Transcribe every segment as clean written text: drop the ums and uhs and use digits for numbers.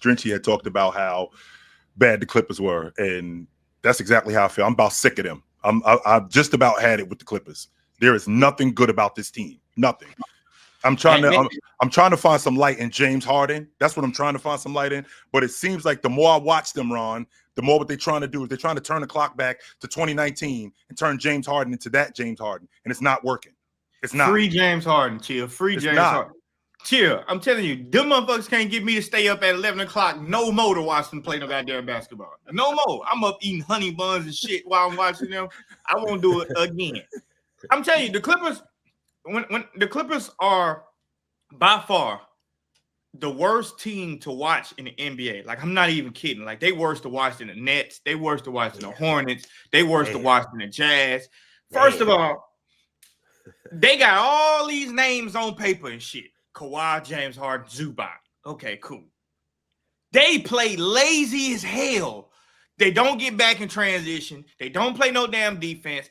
Drinchy had talked about how bad the Clippers were, and that's exactly how I feel. I'm about sick of them. I've just about had it with the Clippers. There is nothing good about this team. Nothing. I'm trying to find some light in James Harden. That's what I'm trying to find some light in. But it seems like the more I watch them, Ron, the more what they're trying to do is they're trying to turn the clock back to 2019 and turn James Harden into that James Harden, and it's not working. It's not. Free James Harden, chill. Free James Harden. Chill. I'm telling you, them motherfuckers can't get me to stay up at 11 o'clock no more to watch them play no goddamn basketball. No more. I'm up eating honey buns and shit while I'm watching them. I won't do it again. I'm telling you, the Clippers, when the Clippers are by far the worst team to watch in the NBA. Like, I'm not even kidding. Like, they worse to watch than the Nets. They worse to watch than the Hornets. They worse to watch than the Jazz. First of all, they got all these names on paper and shit. Kawhi, James Harden, Zubac. Okay, cool. They play lazy as hell. They don't get back in transition. They don't play no damn defense.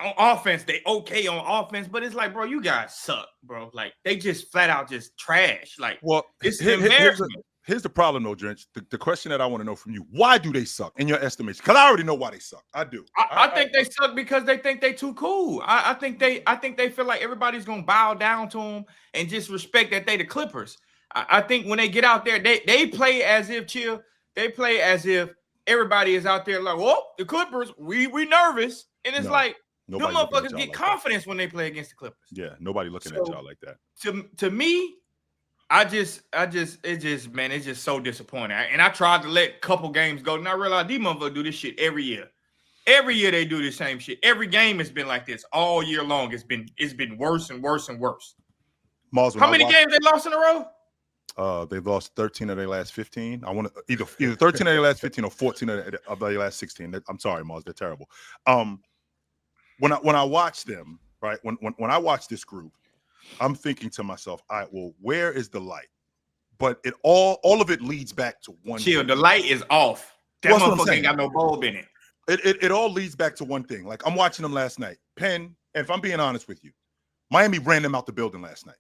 On offense, they okay on offense, but it's like, bro, you guys suck, bro. Like, they just flat out just trash. Like, well, it's embarrassing. Here's the problem, though, Drench. The question that I want to know from you: why do they suck in your estimation? Because I already know why they suck. I do. I think they suck because they think they too cool. I think they feel like everybody's gonna bow down to them and just respect that they the Clippers. I think when they get out there, they play as if chill. They play as if everybody is out there like, whoa, the Clippers, we nervous, and it's like. Them motherfuckers get confidence when they play against the Clippers. Yeah, nobody looking at y'all like that. To me, it's just so disappointing. And I tried to let a couple games go, and I realized these motherfuckers do this shit every year. Every year they do the same shit. Every game has been like this all year long. It's been worse and worse and worse. Mars, how many games they lost in a row? They've lost 13 of their last 15. I want to either 13 of their last 15 or 14 of their last 16. I'm sorry, Mars, they're terrible. When I watch them, right? When I watch this group, I'm thinking to myself, all right, well, where is the light? But it all of it leads back to one. Chill, thing. The light is off. That motherfucker ain't got no bulb in it. It all leads back to one thing. Like, I'm watching them last night. Penn, if I'm being honest with you, Miami ran them out the building last night.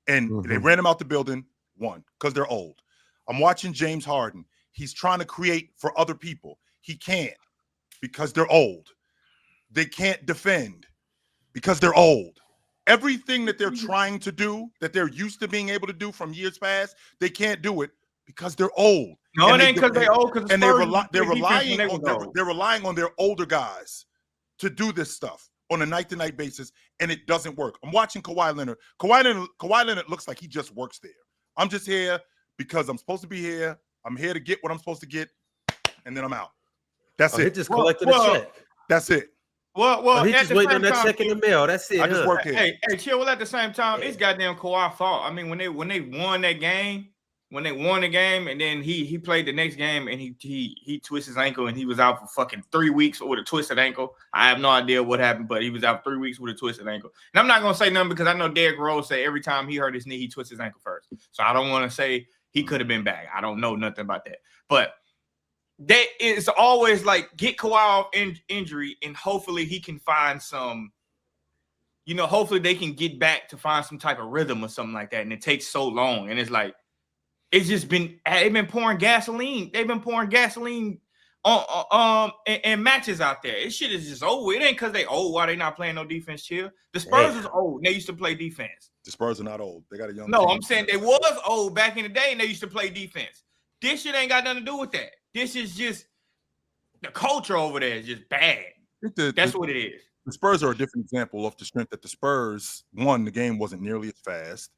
And they ran them out the building, one, because they're old. I'm watching James Harden. He's trying to create for other people. He can't because they're old. They can't defend because they're old. Everything that they're trying to do, that they're used to being able to do from years past, they can't do it because they're old. No, it ain't because they're old. And they're relying on their older guys to do this stuff on a night-to-night basis, and it doesn't work. I'm watching Kawhi Leonard. Kawhi Leonard looks like he just works there. I'm just here because I'm supposed to be here. I'm here to get what I'm supposed to get, and then I'm out. That's it. He just collected a check. That's it. Well, he just waiting on that check in the mail. That's it. I just work here. Hey, chill. Well, at the same time, it's goddamn Kawhi's fault. I mean, when they won that game, and then he played the next game and he twisted his ankle and he was out for fucking 3 weeks with a twisted ankle. I have no idea what happened, but he was out 3 weeks with a twisted ankle. And I'm not gonna say nothing because I know Derrick Rose said every time he hurt his knee, he twisted his ankle first. So I don't want to say he could have been back. I don't know nothing about that, but. It's always like get Kawhi off injury and hopefully he can find some, hopefully they can get back to find some type of rhythm or something like that. And it takes so long. And it's like, they've been pouring gasoline. They've been pouring gasoline on and matches out there. This shit is just over. It ain't because they old. Why they not playing no defense? Chill. The Spurs is old. They used to play defense. The Spurs are not old. They got a young. No, I'm saying they was old back in the day and they used to play defense. This shit ain't got nothing to do with that. This is just the culture over there is just bad. That's what it is. The Spurs are a different example of the strength that the Spurs, one, the game wasn't nearly as fast.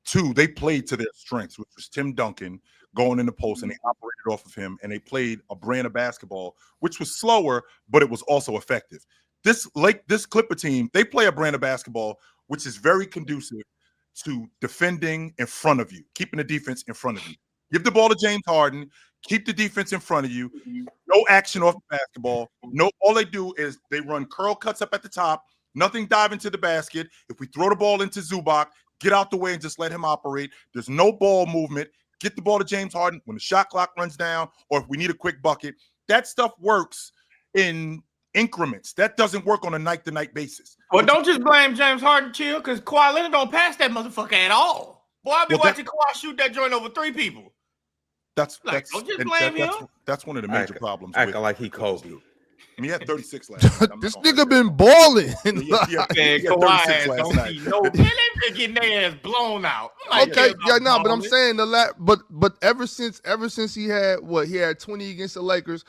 Two, they played to their strengths, which was Tim Duncan going in the post, and they operated off of him, and they played a brand of basketball, which was slower, but it was also effective. This Clipper team, they play a brand of basketball, which is very conducive to defending in front of you, keeping the defense in front of you. Give the ball to James Harden. Keep the defense in front of you. No action off the basketball. No, all they do is they run curl cuts up at the top. Nothing dive into the basket. If we throw the ball into Zubac, get out the way and just let him operate. There's no ball movement. Get the ball to James Harden when the shot clock runs down, or if we need a quick bucket. That stuff works in increments. That doesn't work on a night-to-night basis. Well, don't just blame James Harden, chill, because Kawhi Leonard don't pass that motherfucker at all. Boy, I've been watching Kawhi shoot that joint over 3 people. That's don't just blame him. That's one of the major problems. Acting like he Kobe. I mean, he had 36 last night. This nigga been balling. He had 36 last night. Man, they getting their ass blown out. Okay, but I'm saying but ever since he had 20 against the Lakers,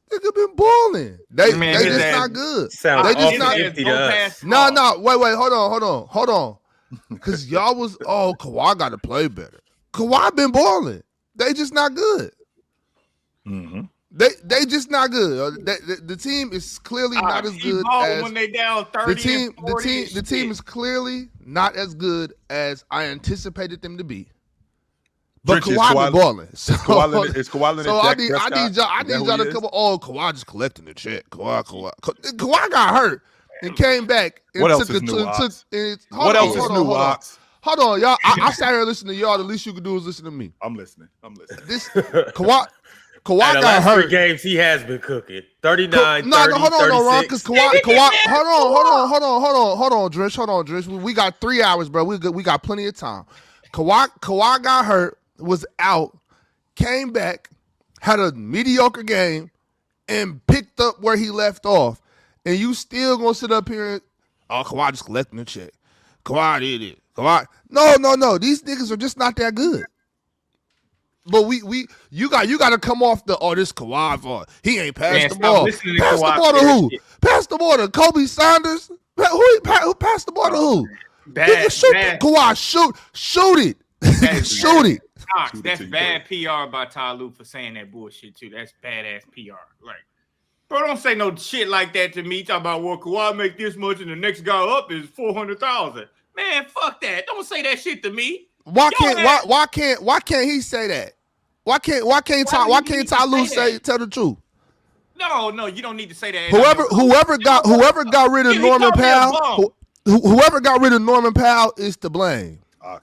this nigga been balling. They just not good. They just not empty to us. No, wait, hold on. Because y'all was Kawhi got to play better. Kawhi been balling. They just not good. Mm-hmm. They just not good. The team is clearly not as good as when they down 30 the team is clearly not as good as I anticipated them to be. But Kawhi been balling. So, is Kawhi Leonard? So I need y'all to come. Kawhi just collecting the check. Kawhi got hurt and came back. And what else is new, Ox? What else is new, Ox? Hold on, y'all. I sat here listening to y'all. The least you could do is listen to me. I'm listening. This Kawhi got last hurt. 3 games he has been cooking. 39, no, 30, hold on, 36. no, Ron, because Kawhi. Hold on, Drish. We got 3 hours, bro. We got plenty of time. Kawhi got hurt, was out, came back, had a mediocre game, and picked up where he left off. And you still gonna sit up here and Kawhi just collecting the check. Kawhi did it. Kawhi. No. These niggas are just not that good. But you got to come off this Kawhi fault. He ain't passed the ball. Pass the ball to who? Pass the ball to Kobe Sanders. Who passed the ball to who? Kawhi, shoot it. Shoot it. That's bad PR by Ty Lue for saying that bullshit too. That's badass PR. Like, bro, don't say no shit like that to me. Talk about Kawhi make this much and the next guy up is 400,000. Man, fuck that. Don't say that shit to me. Why can't he say that? Why can't Ty Lue tell the truth? No, you don't need to say that. Whoever got rid of Norman Powell, whoever got rid of Norman Powell is to blame.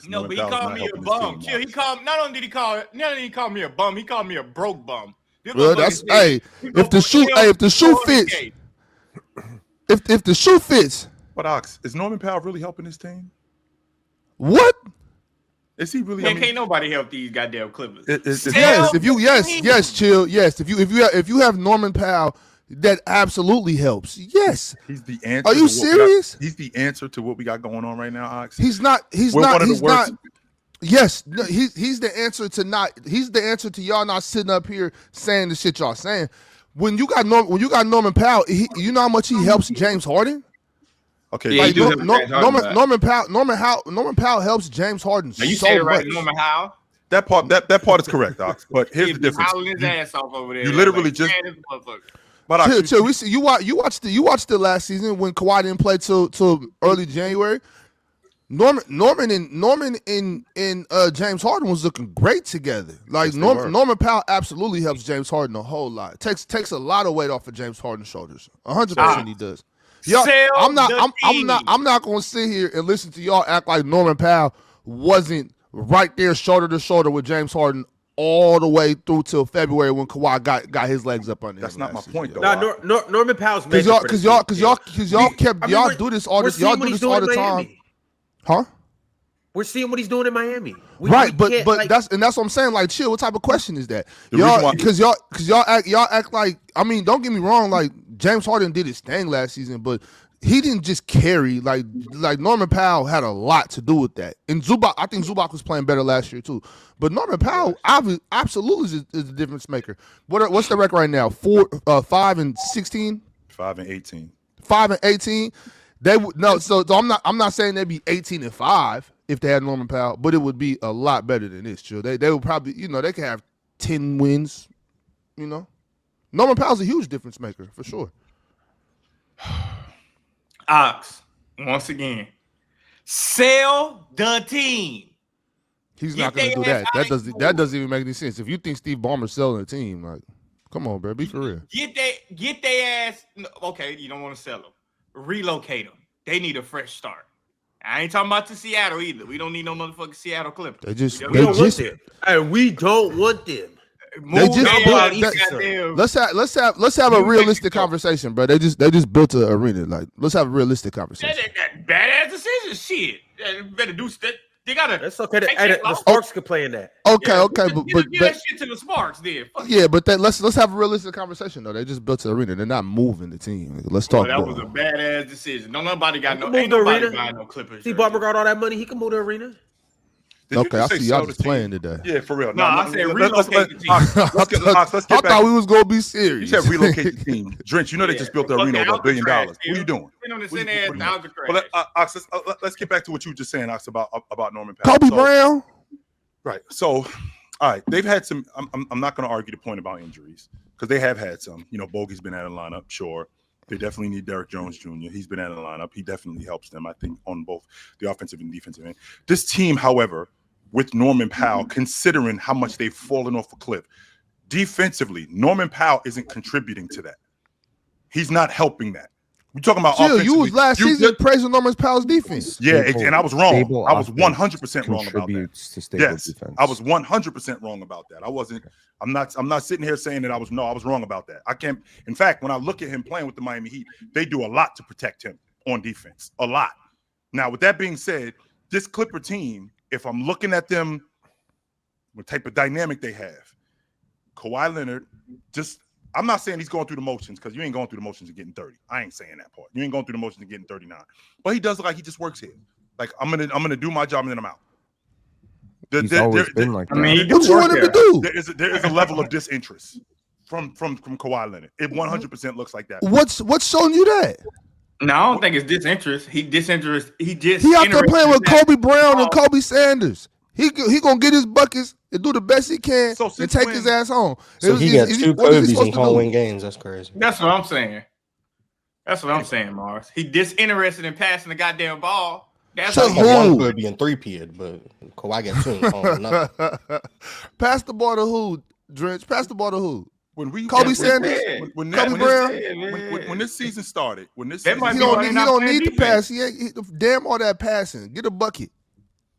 No, but he called me a bum. Chill. Not only did he call me a bum, he called me a broke bum. Well, if the shoe fits. But Ox, is Norman Powell really helping his team? What? Is he really? Can't nobody help these goddamn Clippers. Chill. Yes, if you have Norman Powell, that absolutely helps. Yes, he's the answer. Are you serious? He's the answer to what we got going on right now, Ox. He's not. Yes, no, he's the answer to not. He's the answer to y'all not sitting up here saying the shit y'all saying. When you got Norman Powell, you know how much he helps James Harden. Okay, yeah, Norman Powell helps James Harden. Now you so said it right, much. Norman Powell. That part is correct, Ox. But here's the difference. Howling his ass off over there. You literally just. But chill. You watched the last season when Kawhi didn't play till early January. Norman and James Harden was looking great together. Like Norman Powell absolutely helps James Harden a whole lot. Takes a lot of weight off of James Harden's shoulders. 100% he does. Y'all, I'm not gonna sit here and listen to y'all act like Norman Powell wasn't right there shoulder to shoulder with James Harden all the way through till February when Kawhi got his legs up under him. That's not my point though. No, Norman Powell's because y'all do this all the time. Huh? We're seeing what he's doing in Miami. That's what I'm saying. Like, chill. What type of question is that? Because y'all act like. I mean, don't get me wrong. Like James Harden did his thing last season, but he didn't just carry. Like Norman Powell had a lot to do with that. And Zubac, I think Zubac was playing better last year too. But Norman Powell absolutely is a difference maker. What's the record right now? 5 and 16. 5 and 18. 5 and 18. They would no. So I'm not saying they'd be 18 and 5 if they had Norman Powell, but it would be a lot better than this. Chill. They would probably they could have 10 wins. Norman Powell's a huge difference maker for sure. Ox, once again, sell the team. He's not going to do that. That doesn't even make any sense. If you think Steve Ballmer's selling the team, like, come on, bro, be for real. Get their ass. Okay, you don't want to sell them. Relocate them. They need a fresh start. I ain't talking about to Seattle either. We don't need no motherfucking Seattle Clippers. We don't want them. Let's have a realistic conversation, bro. They just built an arena. Like, let's have a realistic conversation. That badass decision, shit. Better do that. You gotta. That's okay. take Hey, that the off. Sparks could play in that. Okay, Yeah, okay, give but that shit to the Sparks, then. Fuck yeah, but let's have a realistic conversation though. They just built the arena. They're not moving the team. Let's Boy, talk. that ball. was a badass decision. No, nobody got He no. can move Ain't the nobody arena. buying no Clippers. See, jersey. Barber got all that money. He can move the arena. Did you Okay, I just say see y'all sell just the team? playing today. Yeah, for real. No, I said relocate the team. Let's I get back. thought we was gonna be You serious. said relocate the team. Drench, you know they Yeah. just built the Fuck arena the over $1 billion. Alcatraz, What are you doing? Been on the What sin are you ass doing? Alcatraz. Well, let's get back to what you were just saying, Ox, about Norman Powell. Kobe So- Brown. Right. So, all right, they've had some. I'm not going to argue the point about injuries because they have had some. You know, Bogey's been out of the lineup. Sure, they definitely need Derrick Jones Jr. He's been out of the lineup. He definitely helps them, I think, on both the offensive and defensive end. This team, however, with Norman Powell, considering how much they've fallen off a cliff defensively, Norman Powell isn't contributing to that. He's not helping that. We're talking about Jill, offensively. you was last season praising Norman Powell's defense. Yeah, Stable- and I was wrong. stable I was offense 100% wrong about that. contributes to stable Yes, defense. I was 100% wrong about that. I wasn't. I'm not sitting here saying that I was wrong about that. I can't. In fact, when I look at him playing with the Miami Heat, they do a lot to protect him on defense. A lot. Now, with that being said, this Clipper team, if I'm looking at them, what type of dynamic they have, Kawhi Leonard, I'm not saying he's going through the motions because you ain't going through the motions of getting 30. I ain't saying that part. You ain't going through the motions of getting 39. But he does look like he just works here. Like I'm gonna do my job and then I'm out. He's always been like that. I mean, What you want him to do? There is a level of disinterest from Kawhi Leonard. It 100% looks like that. What's showing you that? No, I don't think it's disinterest. He disinterest. He just He out there interested playing with in that. Kobe Brown and Kobe Sanders. He gonna get his buckets and do the best he can So and since take when- his ass home. So he got two what is he Kobe's supposed and to can't do? win games. That's crazy. That's what I'm saying. That's what I'm saying, Mars. He disinterested in passing the goddamn ball. That's So what He got who? one Kobe and three-peat, but Kawhi got two and can't win nothing. Pass the ball to who? Drench. Pass the ball to who? When Kobe Sanders? when Kobe this- Brown? when this season started, That might He be why don't they not need to playing pass. defense. Damn all that passing. Get a bucket.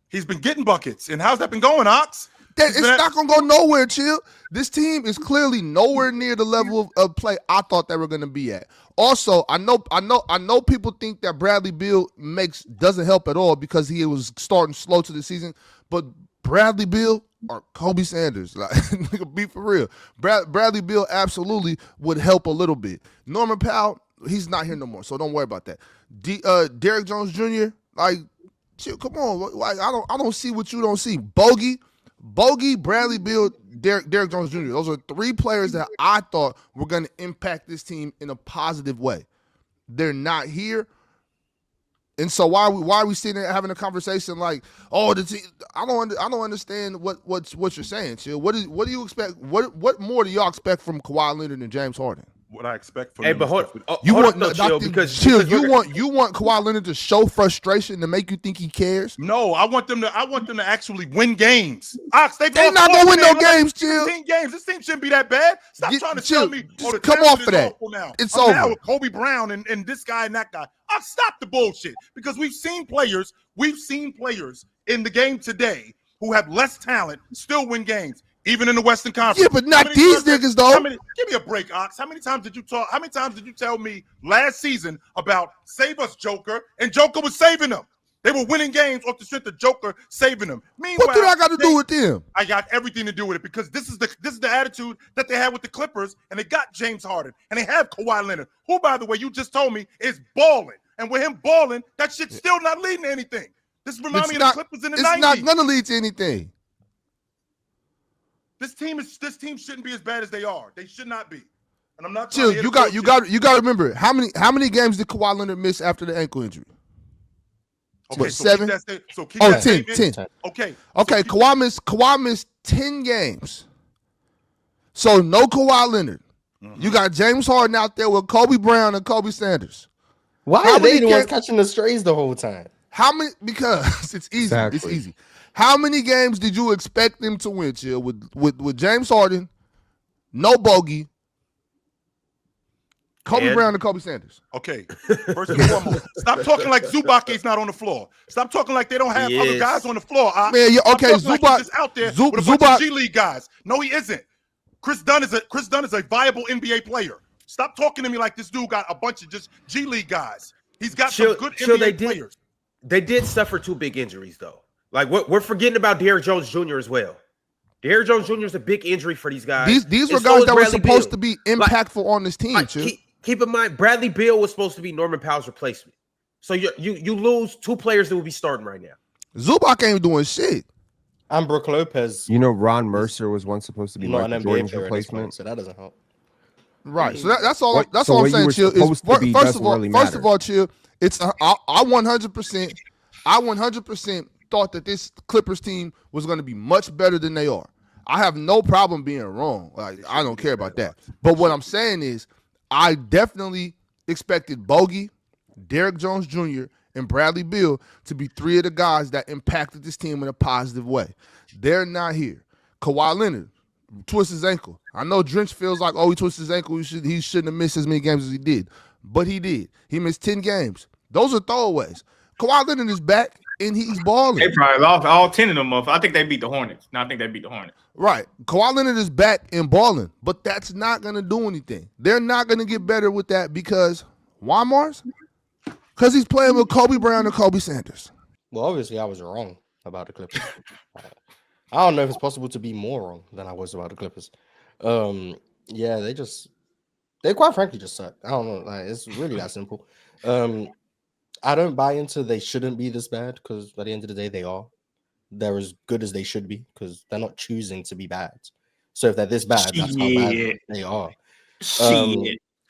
he's been getting buckets. And how's that been going, Ox? It's not gonna go nowhere, chill. This team is clearly nowhere near the level of play I thought they were gonna be at. Also, I know people think that Bradley Beal doesn't help at all because he was starting slow to the season, but Bradley Beal or Kobe Sanders, like nigga, be for real. Bradley Beal absolutely would help a little bit. Norman Powell, he's not here no more, so don't worry about that. Derrick Jones Jr., like, chill, come on, like I don't see what you don't see. Bogey, Bradley Beal, Derrick Jones Jr. Those are three players that I thought were going to impact this team in a positive way. They're not here. And so why are we sitting there having a conversation like, oh, the team? I don't understand what you're saying, Chill. What do you expect? What more do y'all expect from Kawhi Leonard and James Harden? What I expect from Hey, them but is hold, stuff- oh, You hold want up, though, Chill, because Chill. we're gonna- You want Kawhi Leonard to show frustration to make you think he cares? No, I want them to actually win games. Ox, They not gonna win no games, Chill. 15 games. This team shouldn't be that bad. Stop Get- trying to Chill. tell me. Just The come talent off is of that. awful now. It's I'm now over. with Kobe Brown and this guy and that guy. Ox, stop the bullshit because we've seen players in the game today who have less talent still win games, even in the Western Conference. Yeah, but not How many these times- niggas though. Give me a break, Ox. How many times did you tell me last season about save us, Joker, and Joker was saving them? They were winning games off the strength of Joker saving them. Meanwhile, What do I got to do with them? I got everything to do with it because this is the attitude that they had with the Clippers, and they got James Harden, and they have Kawhi Leonard, who, by the way, you just told me is balling. And with him balling, that shit's still not leading to anything. This reminds me of the Clippers in the 90s. It's not gonna lead to anything. This team shouldn't be as bad as they are. They should not be. And I'm not Chill. trying to You got to remember how many games did Kawhi Leonard miss after the ankle injury? Okay, What, so 7? Keep Oh, that 10, statement. 10. Okay. Okay, Kawhi missed 10 games. So no Kawhi Leonard. You got James Harden out there with Kobe Brown and Kobe Sanders. Why How are they many the ones games- catching the strays the whole time? How many? Because it's easy. It's Exactly. easy. How many games did you expect them to win, Chill? With James Harden, no bogey, Kobe And- Brown and Kobe Sanders. Okay. First and foremost, stop talking like Zubac not on the floor. Stop talking like they don't have He other is. guys on the floor. Man, yeah, Stop okay, talking like Zubac- he's just out there Zu- with a bunch Zubac- of G League guys. No, he isn't. Chris Dunn is a viable NBA player. Stop talking to me like this dude got a bunch of just G League guys. He's got Chill, some good Chill, NBA they did. players. They did suffer 2 big injuries though. Like we're forgetting about Derrick Jones Jr. as well. Derrick Jones Jr. is a big injury for these guys. These were guys that were supposed to be impactful on this team. Keep in mind, Bradley Beal was supposed to be Norman Powell's replacement. So you lose 2 players that will be starting right now. Zubac ain't doing shit. And Brook Lopez. You know, Ron Mercer was once supposed to be Michael Jordan's replacement, so that doesn't help. Right. So that's all. That's all I'm saying. Chill. First of all, Chill. It's I 100% thought that this Clippers team was going to be much better than they are. I have no problem being wrong. Like, I don't care about that. But what I'm saying is, I definitely expected Bogey, Derrick Jones Jr., and Bradley Beal to be 3 of the guys that impacted this team in a positive way. They're not here. Kawhi Leonard twists his ankle. I know Drench feels like, he twisted his ankle. He shouldn't have missed as many games as he did. But he did. He missed 10 games. Those are throwaways. Kawhi Leonard is back, and he's balling. They probably lost all 10 of them up. I think they beat the Hornets. No, I think they beat the Hornets. Right. Kawhi Leonard is back and balling, but that's not going to do anything. They're not going to get better with that because why, Mars? Because he's playing with Kobe Brown and Kobe Sanders. Well, obviously, I was wrong about the Clippers. I don't know if it's possible to be more wrong than I was about the Clippers. Yeah, they quite frankly just suck. I don't know. Like, it's really that simple. I don't buy into they shouldn't be this bad because by the end of the day, they are. They're as good as they should be because they're not choosing to be bad. So if they're this bad, that's how bad they are.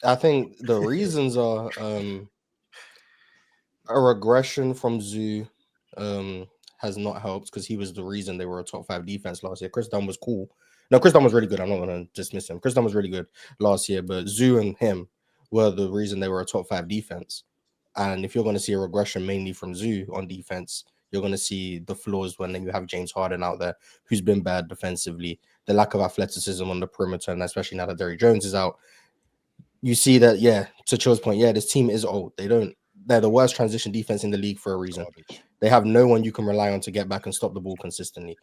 I think the reasons are a regression from Zoo has not helped because he was the reason they were a top 5 defense last year. Chris Dunn was cool. No, Chris Dunn was really good. I'm not going to dismiss him. Chris Dunn was really good last year, but Zoo and him were the reason they were a top 5 defense. And if you're going to see a regression mainly from Zoo on defense, you're going to see the flaws when you have James Harden out there, who's been bad defensively, the lack of athleticism on the perimeter, and especially now that Derrick Jones is out. You see that, to Chill's point, this team is old. They're the worst transition defense in the league for a reason. They have no one you can rely on to get back and stop the ball consistently.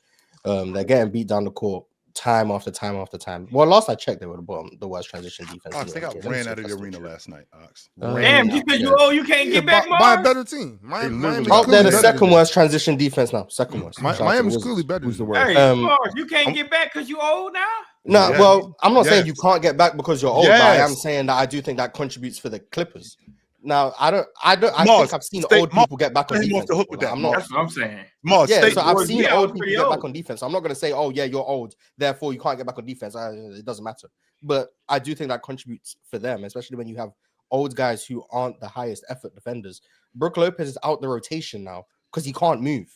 They're getting beat down the court time after time after time. Well, last I checked, they were the worst transition defense. Ox, they got ran out of the arena last night, Ox. Damn, you think you can't get back, by a better team. They're the second worst transition defense now. Second worst. Miami's clearly better. Who's the worst? Hey, Mars, you can't get back because you old now? No, well, I'm not saying you can't get back because you're old, but I am saying that I do think that contributes for the Clippers. Now, I think I've seen old people get back on defense. Off the hook with that. That's what I'm saying. Mars, so I've seen old people get back on defense. So I'm not going to say, you're old, therefore you can't get back on defense. It doesn't matter. But I do think that contributes for them, especially when you have old guys who aren't the highest effort defenders. Brook Lopez is out the rotation now because he can't move.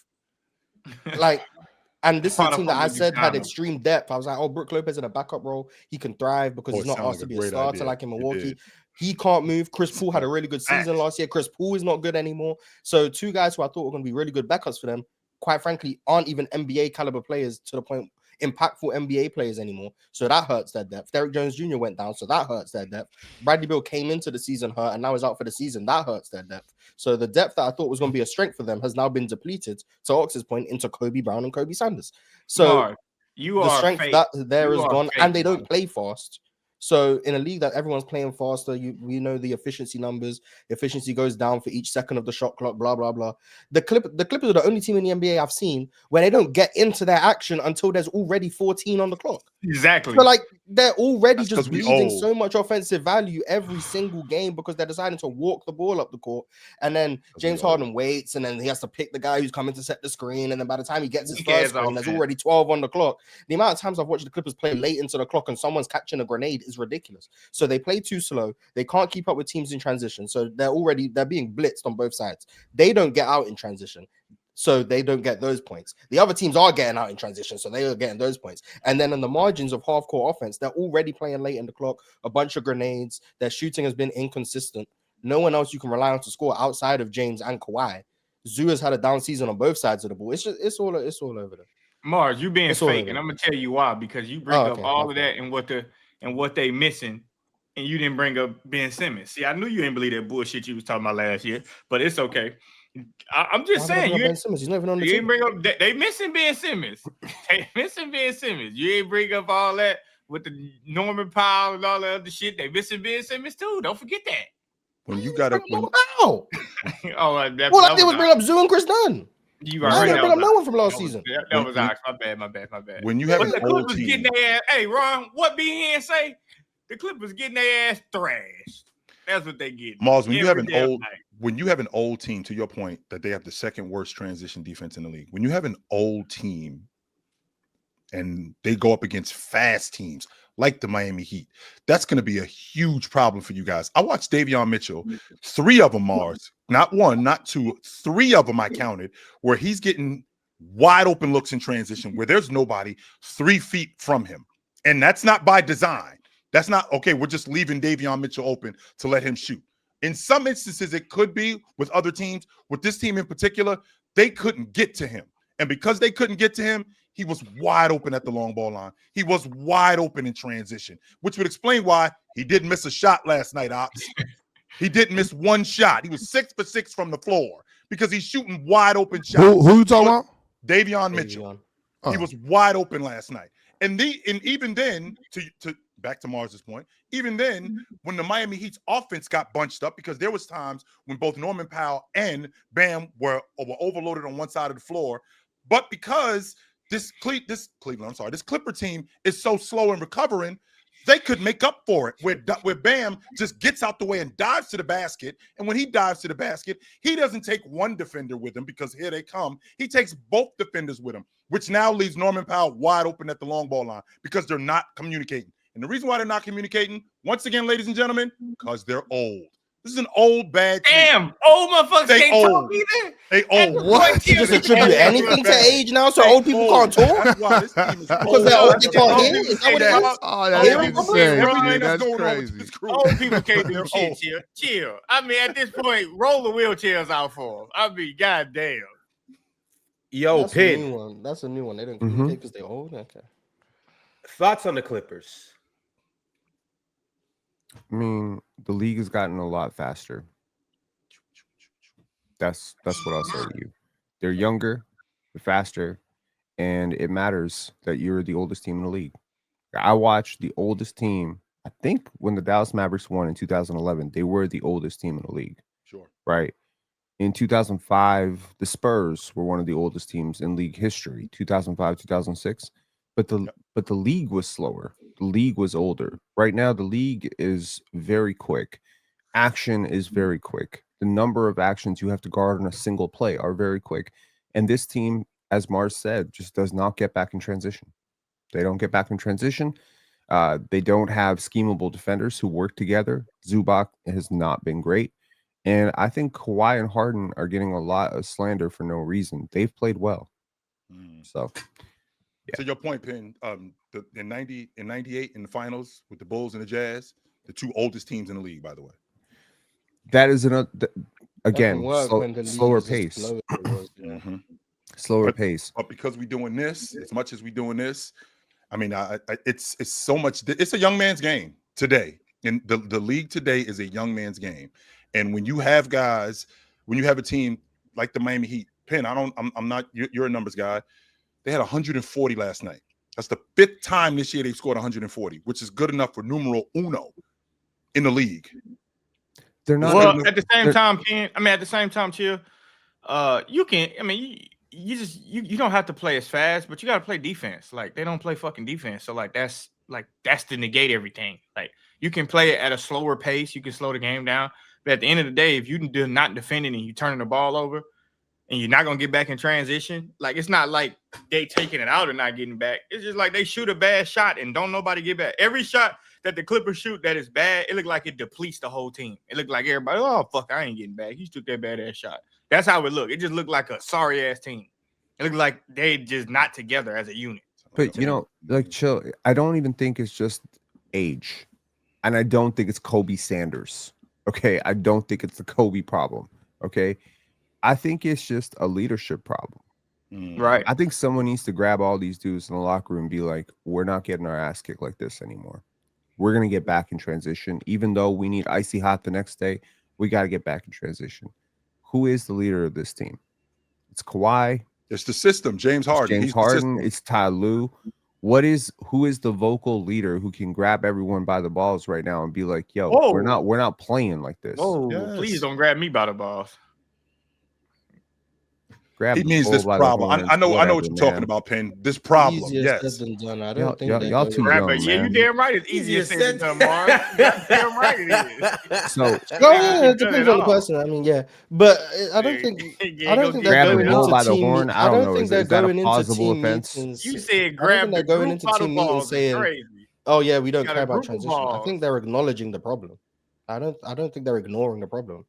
And this is a team that I said had extreme depth. I was like, Brook Lopez in a backup role, he can thrive because he's not asked to be a starter like in Milwaukee. He can't move. Chris Paul had a really good season last year. Chris Paul is not good anymore. So 2 guys who I thought were going to be really good backups for them, quite frankly, aren't even NBA caliber players to the point, impactful NBA players anymore. So that hurts their depth. Derrick Jones Jr. went down, so that hurts their depth. Bradley Beal came into the season hurt and now is out for the season. That hurts their depth. So the depth that I thought was going to be a strength for them has now been depleted, to Ox's point, into Kobe Brown and Kobe Sanders. So the strength that there is gone, and they don't play fast. So in a league that everyone's playing faster, we know the efficiency numbers. Efficiency goes down for each second of the shot clock, blah, blah, blah. The Clippers are the only team in the NBA I've seen where they don't get into their action until there's already 14 on the clock. Exactly. So they're already just bleeding so much offensive value every single game because they're deciding to walk the ball up the court. And then James Harden waits, and then he has to pick the guy who's coming to set the screen. And then by the time he gets his first screen, there's already 12 on the clock. The amount of times I've watched the Clippers play late into the clock and someone's catching a grenade is ridiculous. So they play too slow. They can't keep up with teams in transition. So they're being blitzed on both sides. They don't get out in transition, so they don't get those points. The other teams are getting out in transition, so they are getting those points. And then on the margins of half-court offense, they're already playing late in the clock, a bunch of grenades. Their shooting has been inconsistent. No one else you can rely on to score outside of James and Kawhi. Zoo has had a down season on both sides of the ball. It's all over there. Mars, you being fake, and I'm gonna tell you why. Because you bring up all of that and what they missing, and you didn't bring up Ben Simmons. See, I knew you didn't believe that bullshit you was talking about last year, but it's okay. I'm just saying, you Ben Simmons, he's not even on the team. Didn't bring up they missing Ben Simmons. They missing Ben Simmons. You ain't bring up all that with the Norman Powell and all the other shit. They missing Ben Simmons too. Don't forget that. When you got up, I did was bring up Zoo and Chris Dunn. You I right. didn't bring up no one from last season. That was Ox. My bad. When you have But an the old Clippers team, getting their ass. Hey, Ron, what BN say? The Clippers getting their ass thrashed. That's what they get. Mars, when you have an old team, to your point, that they have the second worst transition defense in the league. When you have an old team and they go up against fast teams like the Miami Heat, that's going to be a huge problem for you guys. I watched Davion Mitchell, 3 of them, Mars, not 1, not 2, 3 of them I counted, where he's getting wide open looks in transition where there's nobody 3 feet from him. And that's not by design. That's not, okay, we're just leaving Davion Mitchell open to let him shoot. In some instances, it could be with other teams. With this team in particular, they couldn't get to him. And because they couldn't get to him, he was wide open at the long ball line. He was wide open in transition, which would explain why he didn't miss a shot last night, Ox. He didn't miss 1 shot. He was 6 for 6 from the floor because he's shooting wide open shots. Who you talking about? Davion Mitchell. He was wide open last night. And even then, to back to Mars's point, even then, when the Miami Heat's offense got bunched up, because there was times when both Norman Powell and Bam were overloaded on one side of the floor, but because this Clipper team is so slow in recovering, they could make up for it where Bam just gets out the way and dives to the basket. And when he dives to the basket, he doesn't take one defender with him because here they come. He takes both defenders with him, which now leaves Norman Powell wide open at the long ball line because they're not communicating. And the reason why they're not communicating, once again, ladies and gentlemen, because they're old. This is an old, bad team. Damn, old motherfuckers can't talk either. They old. What? You just attribute anything to age now, so old people can't talk? That's why this team is Because they're old, they can't hear? Is that what it is? Oh, that's insane. That's going on crazy. with this crew. Old people can't do They're shit. old. Chill. I mean, at this point, roll the wheelchairs out for them. I mean, goddamn. Yo, That's a Pin. new one. That's a new one. They didn't communicate because they're old. Okay. Thoughts on the Clippers? I mean, the league has gotten a lot faster. That's what I'll say to you. They're younger, they're faster, and it matters that you're the oldest team in the league. I watched the oldest team. I think when the Dallas Mavericks won in 2011, they were the oldest team in the league. Sure. Right. In 2005, the Spurs were one of the oldest teams in league history. 2005, 2006, but the league was slower. The league was older. Right now, the league is very quick. Action is very quick. The number of actions you have to guard on a single play are very quick. And this team, as Mars said, just does not get back in transition. They don't get back in transition. They don't have schemable defenders who work together. Zubac has not been great. And I think Kawhi and Harden are getting a lot of slander for no reason. They've played well. So, yeah. To your point, Pin, in 98 in the finals with the Bulls and the Jazz, the 2 oldest teams in the league, by the way. That is again slower pace. Slower pace. But because we're doing this, as much as we're doing this, I mean, it's so much. It's a young man's game today, and the league today is a young man's game. And when you have guys, when you have a team like the Miami Heat, Pin, I'm not. You're a numbers guy. They had 140 last night. That's the 5th time this year they've scored 140, which is good enough for numero uno in the league. They're not. Well, at the same time, Ken. I mean, at the same time, Chill. You can. I mean, you don't have to play as fast, but you got to play defense. Like they don't play fucking defense, so that's to negate everything. Like you can play it at a slower pace. You can slow the game down. But at the end of the day, if you do not defending and you turning the ball over, and you're not gonna get back in transition, like it's not like they taking it out and not getting back. It's just like they shoot a bad shot and don't nobody get back. Every shot that the Clippers shoot that is bad, it looked like it depletes the whole team. It looked like everybody, oh fuck, I ain't getting back. He took that bad ass shot. That's how it looked. It just looked like a sorry ass team. It looked like they just not together as a unit. But like Chill, I don't even think it's just age, and I don't think it's Kobe Sanders. Okay, I don't think it's the Kobe problem. Okay, I think it's just a leadership problem. Right. I think someone needs to grab all these dudes in the locker room and be like, we're not getting our ass kicked like this anymore. We're going to get back in transition. Even though we need icy hot the next day, we got to get back in transition. Who is the leader of this team? It's Kawhi. It's the system. James Harden. James Harden. It's Ty Lue. Who is the vocal leader who can grab everyone by the balls right now and be like, yo, we're not playing like this. Oh, yes. Please don't grab me by the balls. grab He the means bull this by the problem. horns, I know what whatever, you're talking man. about, Penn. This problem. Easier Yes. said than done. I Y'all- don't think y'all- they're y'all going- too Right, young, but yeah, you man. damn right. It's easier said than done, Mars. Goddamn right it is. So Oh yeah, it Done depends it on the all. person. I mean, yeah, but I don't Yeah, think you I ain't don't gonna think get they're grab done the going it bull all. into by the team. horn. I don't think they're Is that a going into plausible team offense? meetings. You I said don't grab think the they're going group into bottle team meetings balls is saying, crazy. "Oh yeah, we don't Got care a about group of transition." I balls. think they're acknowledging the problem. I don't think they're ignoring the problem.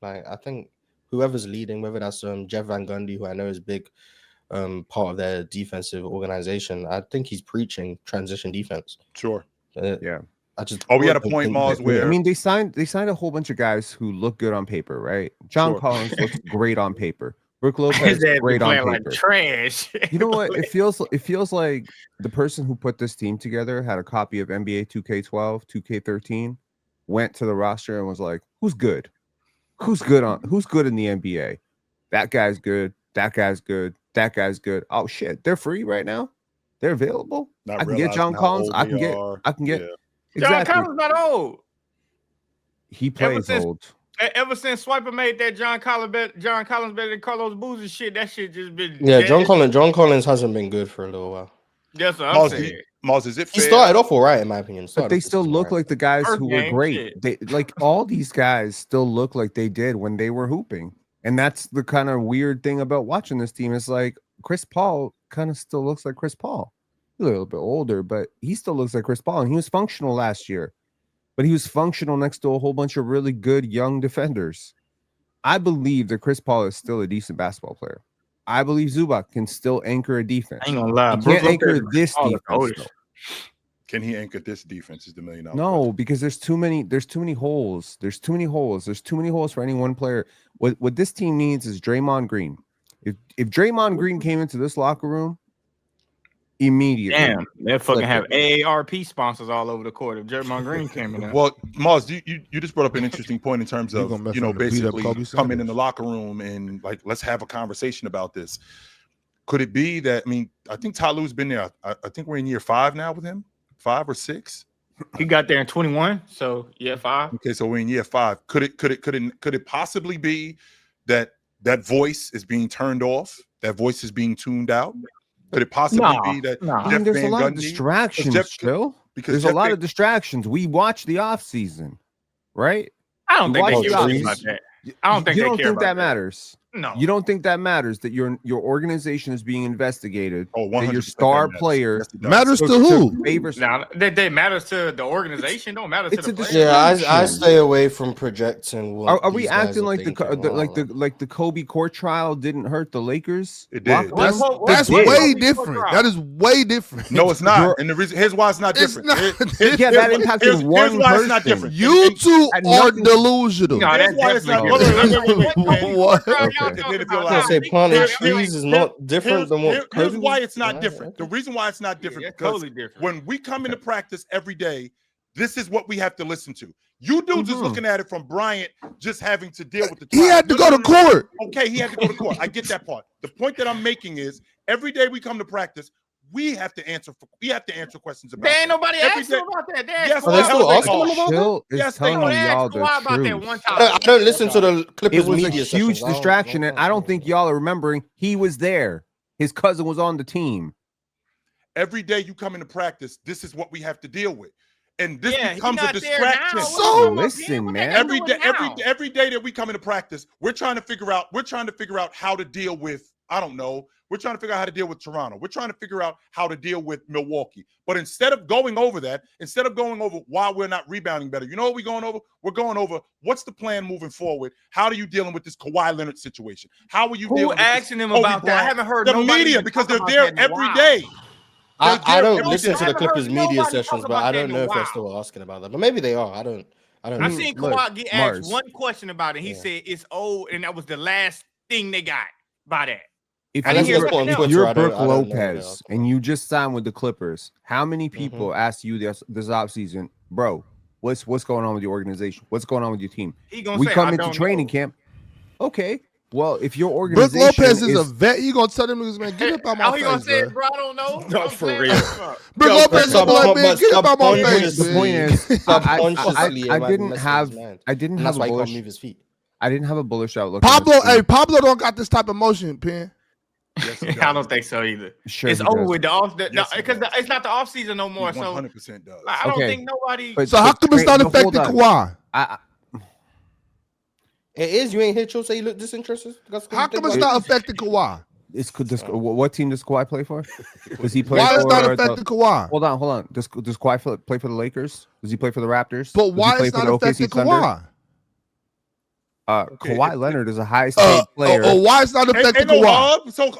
Like I think whoever's leading, whether that's Jeff Van Gundy, who I know is big part of their defensive organization, I think he's preaching transition defense. Sure. Yeah. I just Oh, we had a don't point, think Mars, they're doing where I mean, they signed a whole bunch of guys who look good on paper, right? John Sure. Collins looks great on paper. Brooke His Lopez ass be great on playing like paper. trash. You know what? It feels like the person who put this team together had a copy of NBA 2K12, 2K13, went to the roster and was like, "Who's good? Who's good in the NBA? That guy's good. That guy's good. That guy's good. Oh shit, they're free right now. They're available. not I can get John realizing how Collins. old I they can get. are. I can get Yeah. John exactly. Collins not old. He plays since- old. Ever since Swiper made that John Collins better than Carlos Boozer shit, that shit just been Yeah, dead. John Collins hasn't been good for a little while. That's what I'm Mars, saying. Mars, is it He fair? started off all right, in my opinion. But they still look like the guys First who were game, great. shit. They like all these guys still look like they did when they were hooping. And that's the kind of weird thing about watching this team. It's like Chris Paul kind of still looks like Chris Paul. He's a little bit older, but he still looks like Chris Paul. And he was functional last year. But he was functional next to a whole bunch of really good young defenders. I believe that Chris Paul is still a decent basketball player. I believe Zubac can still anchor a defense. I ain't gonna lie. He can't anchor this defense. Though. Can he anchor this defense? Is the $1 million No, question. because there's too many holes. There's too many holes for any one player. What this team needs is Draymond Green. If Draymond Green came into this locker room immediately. Damn, they fucking have AARP sponsors all over the court if Draymond Green came in there. Well, Mars, you just brought up an interesting point in terms You of, gonna mess you know, around and beat up basically Kobe coming Sanders. in the locker room and like, let's have a conversation about this. Could it be that, I mean, I think Ty Lue's been there. I think we're in year 5 now with him, 5 or 6. He got there in 21, so yeah, 5. Okay, so we're in year 5. Could it possibly be that voice is being turned off? That voice is being tuned out? Could it possibly be that I mean, Jeff there's a Van lot of Gundy- distractions, Phil. because There's Jeff a lot Van- of distractions. We watch the off season, right? I don't think Watch they the care offseason. about that. I don't think you they don't care think about that matters. No, You don't think that matters that your organization is being investigated? Oh, that 100% your star matters. player Yes, it does. Matters to took who? favors. Now that matters to the organization. Don't matter to it's the a player. Yeah, I distraction. stay away from projecting. What Are we these guys acting are like thinking. the Kobe court trial didn't hurt the Lakers? It did. What- That's what- that's what- way what- different. what- That is way different. No, it's not. You're- And the reason here's why it's not It's different. not Yeah, that impacted one here's why it's not person. different. You two had are nothing- delusional. No, Here's that's why it's not definitely different. What? Okay. I say planting trees is not different than what Here's Kobe why was? it's not Right, different. okay. The reason why it's not different That's because totally different. when we come into practice every day, this is what we have to listen to. You dudes is looking at it from Bryant just having to deal with the He trial. had to No, go no, to no, no. court. Okay, he had to go to court. I get that part. The point that I'm making is every day we come to practice, we have to answer questions about There ain't that. nobody Every asking day- about that. Yes, Are they still they asking are. him about that? Chill is Yes, they telling are. They y'all asked Kawhi about the that truth. one I time. don't listen to the Clippers It was a media huge sessions. I don't- distraction, and I don't think y'all are remembering. He was there. His cousin was on the team. Every day you come into practice, this is what we have to deal with. And this Yeah, he becomes a not there distraction. now. So- What you Listen, doing? What man. they every doing day, now? every day that we come into practice, we're trying to figure out how to deal with, I don't know. We're trying to figure out how to deal with Toronto. We're trying to figure out how to deal with Milwaukee. But instead of going over why we're not rebounding better, you know what we're going over? We're going over what's the plan moving forward? How are you dealing with this Kawhi Leonard situation? How are you Who dealing with this asking him Kobe about that? I Bryant? haven't heard The nobody media, even because talk they're about there that in a every while. day. I don't I listen to the haven't Clippers heard media nobody sessions, talk but I about that don't in know a if they're while. still asking about that. But maybe they are. I don't I know. seen look, Kawhi get asked Mars. one question about it. He Yeah. said it's old, and that was the last thing they got by that. If I didn't hear you're, nothing if else. you're I don't- Brooke I don't know Lopez that. and you just signed with the Clippers, how many people asked you this offseason, bro, what's going on with your organization? What's going on with your team? He gonna We say, come I into don't training know. camp. Okay. Well, if your Brooke organization Lopez is a vet. You gonna tell them, man, get up out my How he gonna face, say bro. it, bro? I don't know. No, I'm for saying, real. fuck. Brooke Yo, Lopez but is like, man, get up out my subconsciously- face. the point is, Subconsciously, I it might be didn't messing have with his mind. I didn't And have that's a why he can't bullish move his feet. I didn't have a bullish outlook. Pablo don't got this type of motion, Pen. Yes, I don't think so either. Sure, It's he over does. with the off Yes, he because does. it's not the off season no more. He So 100% does. like, I don't Okay. think nobody. But- So how come it's not no, hold affecting on. Kawhi? It is. You ain't hit. You'll say you look disinterested. How come it's not affecting Kawhi? What team does Kawhi play for? Does he play Why for? is not affecting Kawhi? Hold on. Does Kawhi play for the Lakers? Does he play for the Raptors? But Does he why play it's for not the affecting OKC Thunder? Kawhi? Kawhi Leonard is a highest paid player. Why it's not affecting Kawhi? So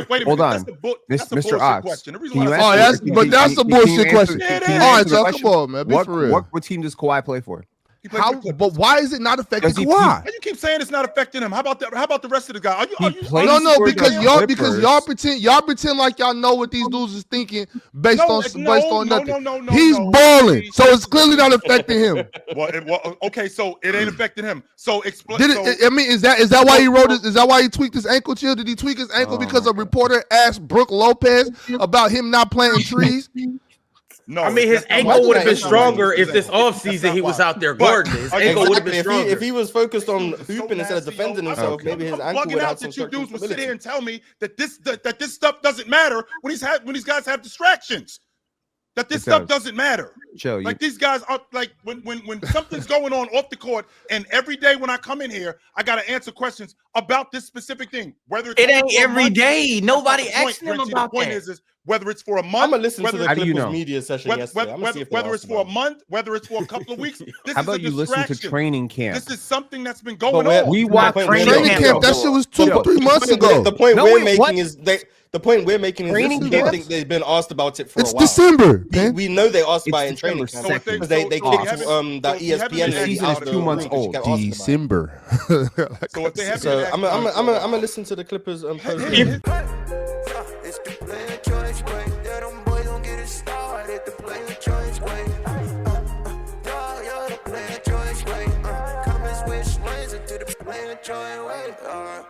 wait a minute. Hold That's on. that's a Mr. bullshit Ox, question. The reason can you why answer- that's a bullshit question. Yeah, it can you is. All right, answer the so question? come on, man. Be for real. What team does Kawhi play for? he plays for the Clippers. But why is it not affecting Does he Kawhi? Why you keep saying it's not affecting him? How about the rest of the guys? He plays No, for because the y'all Clippers. pretend like y'all know what these dudes is thinking based No, on nothing. no. He's balling, so it's clearly not affecting him. Okay, so it ain't affecting him. So explain. Is that why he wrote it? Is that why he tweaked his ankle? Chill? Did he tweak his ankle because a reporter asked Brooke Lopez about him not planting trees? No, I mean, his that's not ankle why- would have been that's not why stronger he if this ankle. offseason That's not he was why. out there But- guarding. His ankle would have been stronger. If he was focused on hooping instead of nasty, defending yo. himself, I'm maybe his ankle bugging would out have some that you dudes would sit stability. here and tell me that this stuff doesn't matter when these guys have distractions. That this It stuff does. doesn't matter. Chill. Like these guys are like when something's going on off the court, and every day when I come in here, I gotta answer questions about this specific thing. Whether it's It only ain't for a every month, day. Nobody that's not the asking him point, Richie. about The point that. is whether it's for a I'm month, gonna listen to whether the How do you Clippers know? media session yesterday. I'm gonna see if they whether it's asked for a about it. month, whether it's for a couple of weeks. This How is about a you listen to distraction. training camp? This is something that's been But going where- on. We the watch point training we're Training making- camp, that shit was Yo, 3 months ago. The point No, we're wait, making what? is the point we're making is Training this is camp? something they've been asked about it for It's a while. December, man. We know they asked It's about it in training December camp 2nd. because they So kicked we haven't- that so we haven't ESPN been lady asked- out The the season is 2 room months 'cause she old. kept asking about it. December. So if they haven't So been I'm asking about it- gonna listen to the Clippers post. It's the player choice way. Yeah, them boys don't get it started. The player choice way. You're the player choice way. Come and switch lanes into the player choice way.